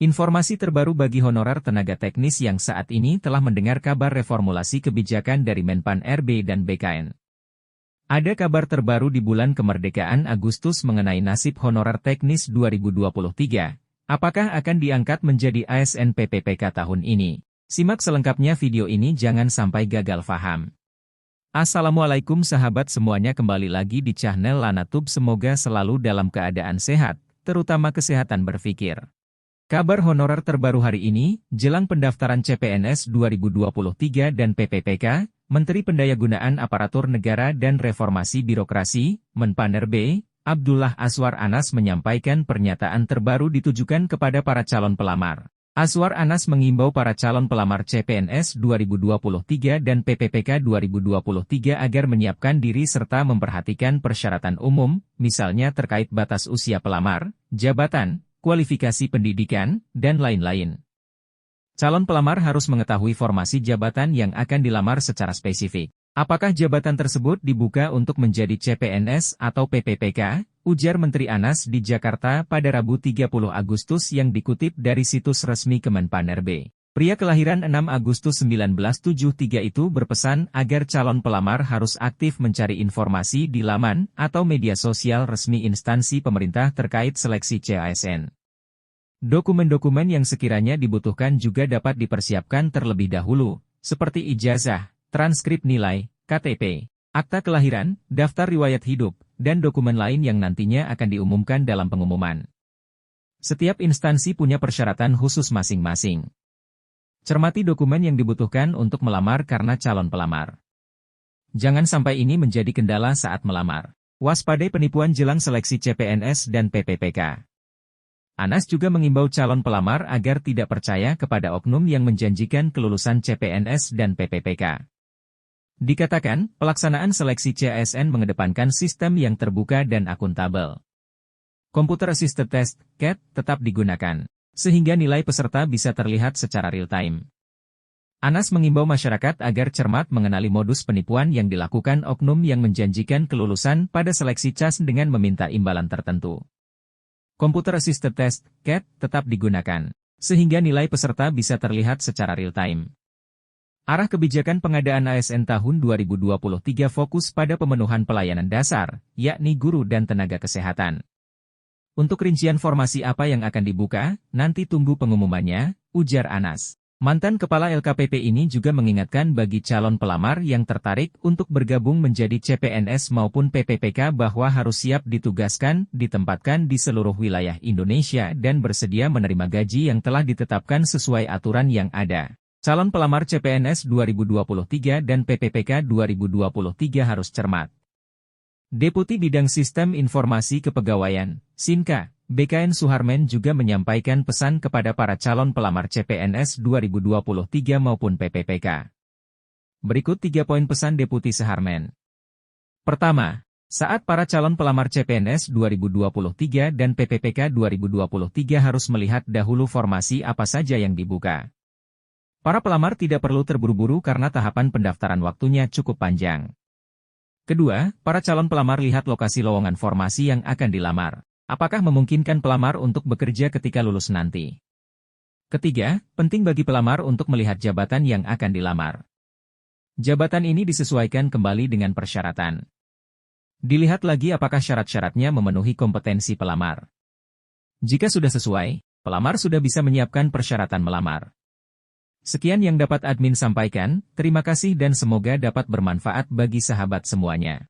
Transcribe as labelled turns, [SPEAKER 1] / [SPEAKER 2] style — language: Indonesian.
[SPEAKER 1] Informasi terbaru bagi honorer tenaga teknis yang saat ini telah mendengar kabar reformulasi kebijakan dari Menpan RB dan BKN. Ada kabar terbaru di bulan kemerdekaan Agustus mengenai nasib honorer teknis 2023. Apakah akan diangkat menjadi ASN PPPK tahun ini? Simak selengkapnya video ini, jangan sampai gagal paham. Assalamualaikum sahabat semuanya, kembali lagi di channel LanaTube. Semoga selalu dalam keadaan sehat, terutama kesehatan berpikir. Kabar honorer terbaru hari ini, jelang pendaftaran CPNS 2023 dan PPPK, Menteri Pendayagunaan Aparatur Negara dan Reformasi Birokrasi, Menpan RB, Abdullah Azwar Anas menyampaikan pernyataan terbaru ditujukan kepada para calon pelamar. Azwar Anas mengimbau para calon pelamar CPNS 2023 dan PPPK 2023 agar menyiapkan diri serta memperhatikan persyaratan umum, misalnya terkait batas usia pelamar, jabatan, kualifikasi pendidikan, dan lain-lain. Calon pelamar harus mengetahui formasi jabatan yang akan dilamar secara spesifik. Apakah jabatan tersebut dibuka untuk menjadi CPNS atau PPPK? Ujar Menteri Anas di Jakarta pada Rabu 30 Agustus yang dikutip dari situs resmi Kemenpan RB. Pria kelahiran 6 Agustus 1973 itu berpesan agar calon pelamar harus aktif mencari informasi di laman atau media sosial resmi instansi pemerintah terkait seleksi CASN. Dokumen-dokumen yang sekiranya dibutuhkan juga dapat dipersiapkan terlebih dahulu, seperti ijazah, transkrip nilai, KTP, akta kelahiran, daftar riwayat hidup, dan dokumen lain yang nantinya akan diumumkan dalam pengumuman. Setiap instansi punya persyaratan khusus masing-masing. Cermati dokumen yang dibutuhkan untuk melamar karena calon pelamar. Jangan sampai ini menjadi kendala saat melamar. Waspadai penipuan jelang seleksi CPNS dan PPPK. Anas juga mengimbau calon pelamar agar tidak percaya kepada oknum yang menjanjikan kelulusan CPNS dan PPPK. Dikatakan, pelaksanaan seleksi CASN mengedepankan sistem yang terbuka dan akuntabel. Computer Assisted Test, CAT, tetap digunakan, sehingga nilai peserta bisa terlihat secara real-time. Anas mengimbau masyarakat agar cermat mengenali modus penipuan yang dilakukan oknum yang menjanjikan kelulusan pada seleksi CAS dengan meminta imbalan tertentu. Computer Assisted Test, CAT, tetap digunakan, sehingga nilai peserta bisa terlihat secara real-time. Arah kebijakan pengadaan ASN tahun 2023 fokus pada pemenuhan pelayanan dasar, yakni guru dan tenaga kesehatan. Untuk rincian formasi apa yang akan dibuka, nanti tunggu pengumumannya, ujar Anas. Mantan Kepala LKPP ini juga mengingatkan bagi calon pelamar yang tertarik untuk bergabung menjadi CPNS maupun PPPK bahwa harus siap ditugaskan, ditempatkan di seluruh wilayah Indonesia dan bersedia menerima gaji yang telah ditetapkan sesuai aturan yang ada. Calon pelamar CPNS 2023 dan PPPK 2023 harus cermat. Deputi Bidang Sistem Informasi Kepegawaian, SINKA, BKN Suharmen juga menyampaikan pesan kepada para calon pelamar CPNS 2023 maupun PPPK. Berikut 3 poin pesan Deputi Suharmen. Pertama, saat para calon pelamar CPNS 2023 dan PPPK 2023 harus melihat dahulu formasi apa saja yang dibuka. Para pelamar tidak perlu terburu-buru karena tahapan pendaftaran waktunya cukup panjang. Kedua, para calon pelamar lihat lokasi lowongan formasi yang akan dilamar. Apakah memungkinkan pelamar untuk bekerja ketika lulus nanti? Ketiga, penting bagi pelamar untuk melihat jabatan yang akan dilamar. Jabatan ini disesuaikan kembali dengan persyaratan. Dilihat lagi apakah syarat-syaratnya memenuhi kompetensi pelamar. Jika sudah sesuai, pelamar sudah bisa menyiapkan persyaratan melamar. Sekian yang dapat admin sampaikan, terima kasih dan semoga dapat bermanfaat bagi sahabat semuanya.